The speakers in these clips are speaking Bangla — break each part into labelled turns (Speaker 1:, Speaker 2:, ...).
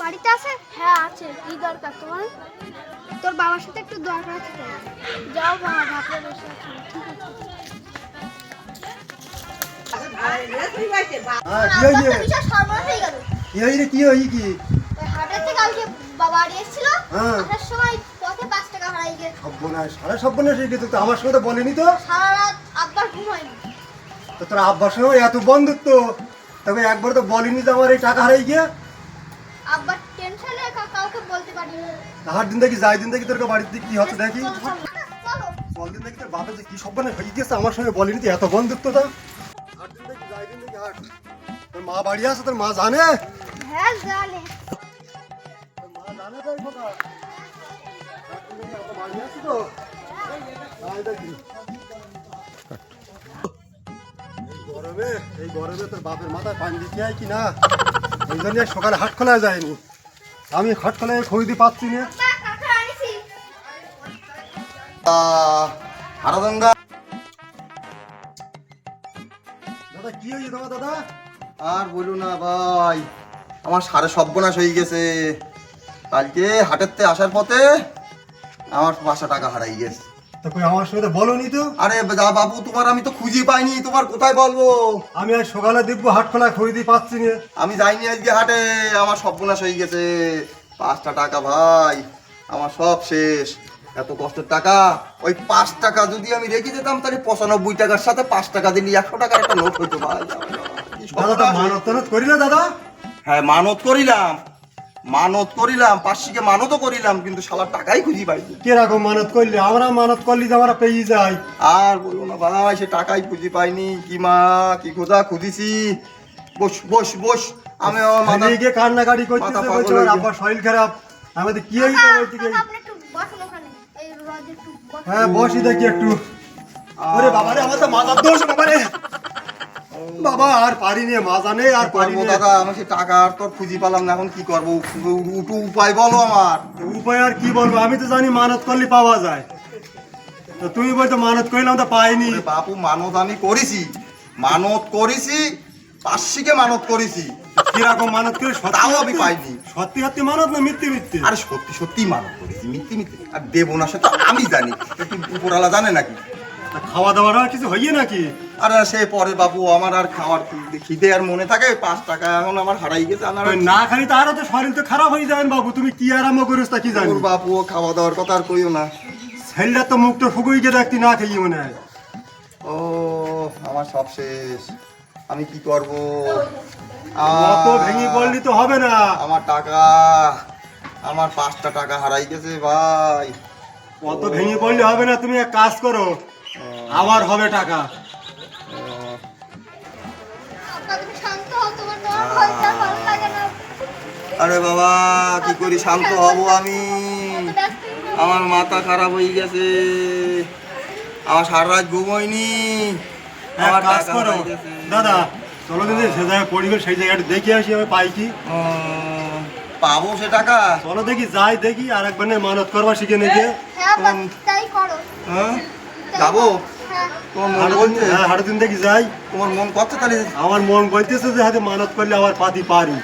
Speaker 1: বাড়িতে আছে? হ্যাঁ আছে। কি দরকার তোমার? তোর বাবার সাথে একটু দরকার আছে। যাও বাবা, ভাবলে বসে আছি। ঠিক আছে। হাটের থেকে কালকে বাড়ি এসেছিল, আসার সময় পথে 5 টাকা হারাই গেছে।
Speaker 2: আমার সঙ্গে বলেনি তো।
Speaker 1: সারা রাত আব্বার ঘুম হয়নি।
Speaker 2: তো তোর আব্বার সঙ্গে এত বন্ধুত্ব, তবে একবার তো বলিনি যে আমার এই টাকা হারাই গিয়ে।
Speaker 1: আব্বার টেনশনে কাউকে বলতে পারিনি।
Speaker 2: হাট দিন দেখি, যাই দিন দেখি তোর বাড়িতে কি হচ্ছে দেখি।
Speaker 1: চলো
Speaker 2: চল দিন দেখি তোর বাপের যে কি সব হয়ে গেছে, আমার সঙ্গে বলিনি তো এত বন্ধুত্ব তো। হাট দিন দেখি, যাই দিন দেখি হাট। তোর মা বাড়ি আছে? তোর মা জানে?
Speaker 1: হ্যাঁ জানে।
Speaker 2: তোর মা জানে তো এই কথা? হাট দিন দেখি আমার বাড়ি আছে তো। যাই দেখি। এই গরমে তোর বাপের মাথায় পানি দিতে হয় কি না, এই জন্য সকালে হাট খোলা যায়নি। আমি হাট খোলায় খরিদি পাচ্ছি না। দাদা কি হয়েছে তোমার দাদা?
Speaker 3: আর বলো না ভাই, আমার সাড়ে সর্বনাশ হয়ে গেছে। কালকে হাটের থেকে আসার পথে আমার 500 টাকা হারাই গেছে।
Speaker 2: তো কই আমার সঙ্গে তো বলোনি তো।
Speaker 3: আরে বাবু, তোমার আমি তো খুঁজে পাইনি, তোমার কোথায় বলবো?
Speaker 2: আমি আজ সকালে দেখবো হাট খোলা খরিদি পাচ্ছি না।
Speaker 3: আমি যাইনি আজকে হাটে, আমার সর্বনাশ হয়ে গেছে। 5টা টাকা ভাই, আমার সব শেষ। এত কষ্টের টাকা, ওই 5 টাকা যদি আমি রেখে যেতাম তাহলে 95 টাকার সাথে 5 টাকা দিলি 100 টাকার একটা নোট হইতো ভাই। কি
Speaker 2: দাদা তো
Speaker 3: সর্বনাশ।
Speaker 2: মানত টানত করি না দাদা।
Speaker 3: হ্যাঁ মানত করিলাম পাঁচশিকে মানতও করিলাম, কিন্তু শালার টাকাই খুঁজি পাইনি।
Speaker 2: কিরকম মানত করলি? আমরা মানত করলি যে আমরা পেয়ে যাই।
Speaker 3: আর বলবো না ভাই, সে টাকাই খুঁজি পাইনি। কি মা কি খোঁজা খুঁজিছি। বস বস বস, আমি আমার মাথা
Speaker 2: ছেলে গিয়ে কান্নাকাটি করতেছে,
Speaker 3: মাথা পাগল
Speaker 2: বলছে
Speaker 3: হয়ে
Speaker 2: আমার
Speaker 3: গেছে।
Speaker 2: আব্বার শরীর খারাপ। আমাদের কি হয়েছে বলতে কি?
Speaker 1: আপনি একটু বসুন ওখানে, এই রোদে একটু বসুন।
Speaker 2: হ্যাঁ বসি দেখি একটু। ওরে বাবা রে, আমার তো মাথার দোষ বাবা রে। বাবা আর পারিনি, মাজা নেই আর
Speaker 3: পারবো
Speaker 2: পারিনি।
Speaker 3: দাদা, আমি সে টাকা আর তোর খুঁজি পেলাম না, এখন কি করবো? একটু উপায় বলো আমার।
Speaker 2: উপায় আর কি বলবো, আমি তো জানি মানত করলে পাওয়া যায়। তো তুমি বলতো মানত করলাম তো পাইনি।
Speaker 3: ওরে বাপু, মানত আমি করেছি, পাঁচশিকে মানত করেছি,
Speaker 2: কিরকম মানত করে?
Speaker 3: তাও আমি পাইনি।
Speaker 2: সত্যি সত্যি মানত না মিথ্যে মিথ্যে?
Speaker 3: আরে সত্যি সত্যি মানত করেছি, মিথ্যে আর দেবো না সেটা আমি জানি, একটু উপরওয়ালা জানে নাকি?
Speaker 2: তা খাওয়া দাওয়ার আর কিছু হইয়ে নাকি?
Speaker 3: আরে সে পরে বাবু, আমার আর খাওয়ার খিদে আর মনে থাকে? 5 টাকা এখন আমার হারাই গেছে। আমার
Speaker 2: ওই না খালি তো আরো তো শরীর তো খারাপ হয়ে যাবেন বাবু। তুমি কি আরাম করিস তা কি জানি।
Speaker 3: ওর বাপু, খাওয়া দাওয়ার কথা আর কইও না।
Speaker 2: ছেলেটা তো মুখটা ফুকুই গিয়ে দেখতি না খেয়ে মনে হয়।
Speaker 3: ও আমার সব শেষ, আমি কি করব?
Speaker 2: অত ভেঙে পড়লি তো হবে না।
Speaker 3: আমার টাকা, আমার 5টা টাকা হারাই গেছে ভাই।
Speaker 2: অত ভেঙে পড়লে হবে না, তুমি এক কাজ করো, আবার হবে টাকা।
Speaker 1: আব্বা তুমি শান্ত হও, তোমার দেওয়ার ভয়টা ভালো লাগে না।
Speaker 3: আরে বাবা, কি করি শান্ত হব আমি? আমার মাথা খারাপ হয়ে গেছে, আমার সারা রাত ঘুম হয়নি।
Speaker 2: এক
Speaker 3: আমার
Speaker 2: কাজ
Speaker 3: টাকা
Speaker 2: করো
Speaker 3: হারাই গেছে।
Speaker 2: দাদা, চলো দিদি সে জায়গায় পরিবেশ, সেই জায়গাটা দেখে আসি আমি পাই কি।
Speaker 3: পাবো সে টাকা?
Speaker 2: চলো দেখি, যাই দেখি আর একবার মানত করবা শিখে নিয়ে।
Speaker 1: হ্যাঁ আব্বা তাই করো।
Speaker 3: হ্যাঁ যাবো?
Speaker 1: হ্যাঁ
Speaker 3: তোমার মন বলছে?
Speaker 2: হ্যাঁ হাটের দিন দেখি যাই।
Speaker 3: তোমার মন করছে তাহলে?
Speaker 2: আমার মন বলতেছে যে হাতে মানত করলে আবার পাতি পারি।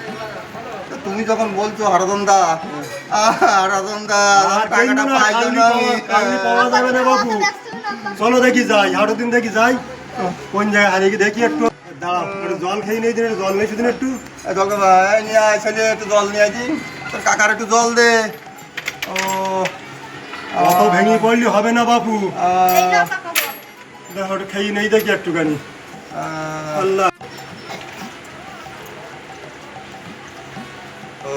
Speaker 3: তুমি যখন বলছো হারাধন দা,
Speaker 2: আর
Speaker 3: টাকাটা
Speaker 2: দেখবো না,
Speaker 3: পাইলো
Speaker 2: কালকে
Speaker 3: না
Speaker 2: কালকে পাওয়া যাবে না বাবু।
Speaker 1: ব্যস্ত হও না আব্বা।
Speaker 2: চলো দেখি যাই, হাটের দিন দেখি যাই। কোন জায়গায় হারিয়ে গিয়ে দেখি একটু। দাঁড়াও, একটু জল খেয়ে নেই দিন, জল নেই সেদিন একটু।
Speaker 3: জলকে ভাই নিয়ে আয়, ছেলে একটু জল নিয়ে আইছি, তোর কাকার একটু জল দে। ও
Speaker 2: অত ভেঙে পড়লে হবে না বাবু।
Speaker 1: এই নাও টাকা দাও।
Speaker 2: দেখো একটু খেয়ে নেই দেখি একটুখানি। আল্লাহ।
Speaker 3: ও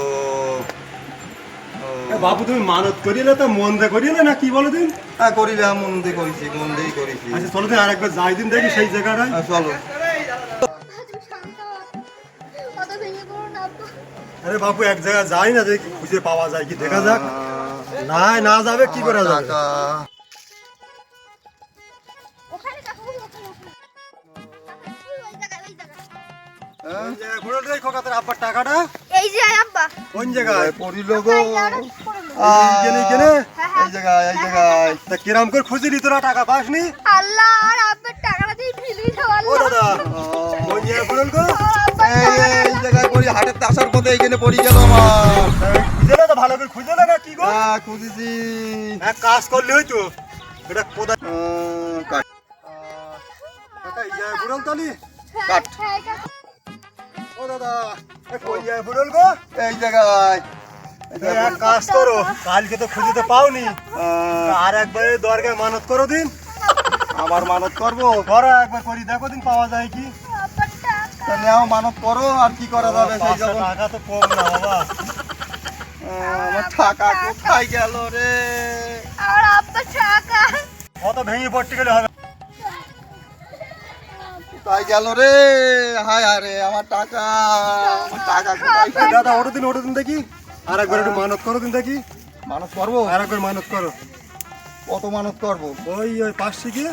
Speaker 2: এ বাবু তুমি মানত করিলে তো মন দে করিলে না, কি বলো দিন?
Speaker 3: হ্যাঁ করিলাম, মন দিয়ে করেছি, মন দিয়েই করেছি।
Speaker 2: আচ্ছা চলো দিন আরেকবার যাই দিন দেখি সেই জায়গাটায়।
Speaker 3: চলো।
Speaker 1: তুমি শান্ত হও, অত ভেঙে পড়ো না আব্বা।
Speaker 2: আরে বাবু এক জায়গায় যাই না, দেখি খুঁজে পাওয়া যায় কি, দেখা যাক। না যাবে কি করা যাবে?
Speaker 3: টাকা
Speaker 1: ওখানে টাকা ওখানে ওখানে। ওই জায়গায় ওই জায়গায়।
Speaker 2: কোন জায়গায় ঘুরে রে খোকা তোর আব্বার টাকাটা?
Speaker 1: এই যে আব্বা।
Speaker 2: কোন জায়গায়?
Speaker 3: পড়িল গো।
Speaker 2: এইখানে এইখানে?
Speaker 3: এই জায়গায়
Speaker 2: তা কিরাম করে খুঁজলি তোরা, টাকা পাসনি?
Speaker 1: আল্লাহ, আর আব্বার টাকাটা দিয়ে ফিলিয়ে
Speaker 2: ও
Speaker 1: খাওয়ালো।
Speaker 2: দাদা কোন জায়গায় ঘুরল গো?
Speaker 3: এই জায়গায় পড়ি, হাটের আসার পথে এখানে পড়ে গেল আমার।
Speaker 2: খুঁজে না তো ভালো করে খুঁজে না কি গো?
Speaker 3: হ্যাঁ খুঁজেছি।
Speaker 2: এক কাজ করলে হইতো, এটা কোথায়
Speaker 3: কাট
Speaker 2: কাকা এই জায়গায় বুড়াল তালি?
Speaker 3: কাট
Speaker 1: হ্যাঁ, কাকা।
Speaker 2: ও দাদা, এ কই জায়গায় বুড়াল গো?
Speaker 3: এই জায়গায়।
Speaker 2: এক কাজ করো, কালকে তো খুঁজে তো পাওনি,
Speaker 3: আহ,
Speaker 2: আর একবার এই দরগায় মানত করো দিন,
Speaker 3: আবার মানত করবো?
Speaker 2: করো একবার করি দেখো দিন পাওয়া যায় কি।
Speaker 1: আব্বার টাকা।
Speaker 3: তা নেও মানত করো, আর কি করা যাবে সেই
Speaker 2: 500
Speaker 3: যখন।
Speaker 2: টাকা তো কম না বাবা।
Speaker 3: আমার টাকা কোথায় গেল রে?
Speaker 1: আমার আব্বার টাকা।
Speaker 2: কত ভেঙে পড়তে গেলে হবে।
Speaker 3: কোথায় গেল রে? হায় হায় রে, আমার টাকা, আমার টাকা কোথায় গেল?
Speaker 2: দাদা ওটা দিন দেখি, আর একবার একটু মানত করো দিন দেখি,
Speaker 3: মানত করবো?
Speaker 2: আর একবার মানত করো।
Speaker 3: কত মানত করবো?
Speaker 2: ওই 5 শিখে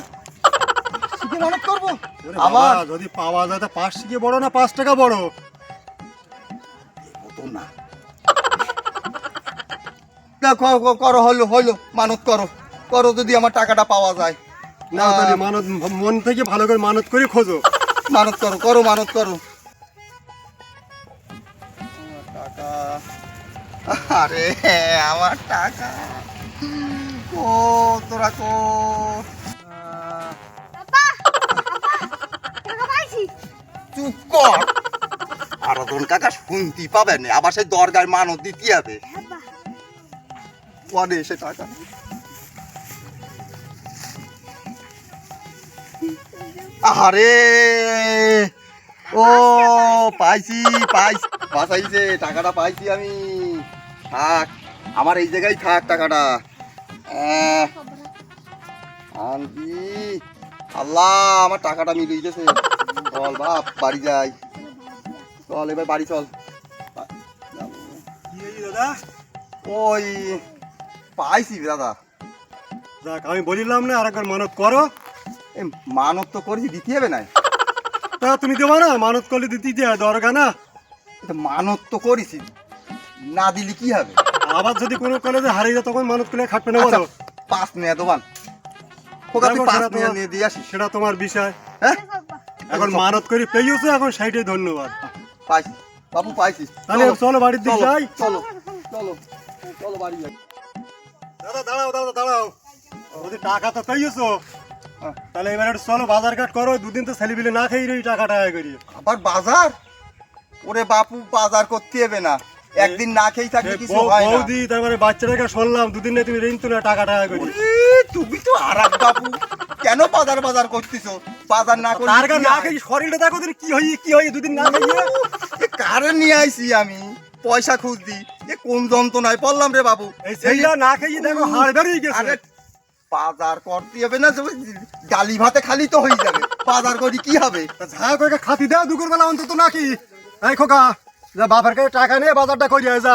Speaker 3: শিখে মানত করবো
Speaker 2: আবার
Speaker 3: আবার?
Speaker 2: যদি পাওয়া যায় তা 5 শিখে বড় না 5 টাকা বড়?
Speaker 3: কত না। দেখো করো, হলো হলো, মানত করো, করো যদি আমার টাকাটা পাওয়া যায়।
Speaker 2: না তাহলে মানত মন থেকে ভালো করে মানত করে খোঁজো।
Speaker 3: মানত করো, করো মানত করো। আমার টাকা, আরে আমার টাকা ও তোরা কো।
Speaker 1: আব্বা, টাকা পাইছি।
Speaker 3: চুপ কর, আরাধন কাকা শুনতে পাবেন, আবার সেই দরগায় মানত দিতে হবে।
Speaker 1: আব্বা,
Speaker 3: কনে সে টাকা? আরে ও পাইছি পাইছি, বাঁচাইছে, টাকাটা পাইছি আমি। থাক, আমার এই জায়গায় থাক টাকাটা। আনবি আল্লাহ, আমার টাকাটা মিলে গেছে। চল বাপ বাড়ি যাই, চল এবার বাড়ি চল।
Speaker 2: কি হয়েছে দাদা?
Speaker 3: ওই পাইছি দাদা।
Speaker 2: যাক আমি বলিলাম না আর একবার মানত করো।
Speaker 3: এ মানত তো করেছি, দিতে হবে না?
Speaker 2: তা তুমি দেবা না? মানত করলে দিতে যায় দরগা না।
Speaker 3: এটা মানত তো করেছি, না দিলে কি হবে?
Speaker 2: আবার যদি কোনো কলেজে হারিয়ে যায় তখন মানত করলে খাটবে না
Speaker 3: আচ্ছা,
Speaker 2: বলো?
Speaker 3: পাঁচ নিয়ে দোকান খোকা, তুই
Speaker 2: দেখো,
Speaker 3: পাঁচ
Speaker 2: সেটা
Speaker 3: নিয়ে
Speaker 2: তোমার-
Speaker 3: নিয়ে দিয়ে আসিস।
Speaker 2: সেটা তোমার বিষয়।
Speaker 3: হ্যাঁ
Speaker 1: আব্বা।
Speaker 2: এখন মানত করে পেয়েছো, এখন সেইটাই ধন্যবাদ।
Speaker 3: পাইছি বাবু, পাইছিস।
Speaker 2: তাহলে চলো বাড়ির দিকে
Speaker 3: চলো,
Speaker 2: যাই।
Speaker 3: চলো চলো চলো বাড়ি যাই।
Speaker 2: দাদা দাঁড়াও দাদা দাঁড়াও, যদি টাকা তো পেয়েছো
Speaker 3: হ্যাঁ।
Speaker 2: তাহলে এবার একটু চলো বাজার ঘাট করো, দুদিন তো ছেলেপিলে না খেয়ে রই টাকা টাকা করি।
Speaker 3: আবার বাজার? ওরে বাপু, বাজার করতে হবে না, একদিন না খেয়ে থাকলে কিছু হয় না।
Speaker 2: বৌদি তারপরে বাচ্চাটাকে শুনলাম দুদিন নেই তুমি ঋণ তুলে টাকা টাকা করি।
Speaker 3: ওরে, তুমি তো আর এক বাপু, কেন বাজার বাজার করতেছো? বাজার না করে
Speaker 2: তার কাছে না খেয়ে শরীরটা দেখো তুমি কি হয় দুদিন না খেয়ে।
Speaker 3: কারে নিয়ে আইছি আমি পয়সা খুঁজতি, এ কোন যন্ত্রণায় পড়লাম রে বাবু।
Speaker 2: এই সেইটা না খেয়ে দেখো হাড় বেরিয়ে গেছে।
Speaker 3: আরে বাজার করতে হবে না, ডালি ভাতে খালি তো হয়ে যাবে, বাজার করি কি হবে?
Speaker 2: যা করে খাতি দাও দুপুর বেলা অন্তত নাকি। এই খোকা, যা বাপের কাছে টাকা নিয়ে বাজারটা করিয়া যা।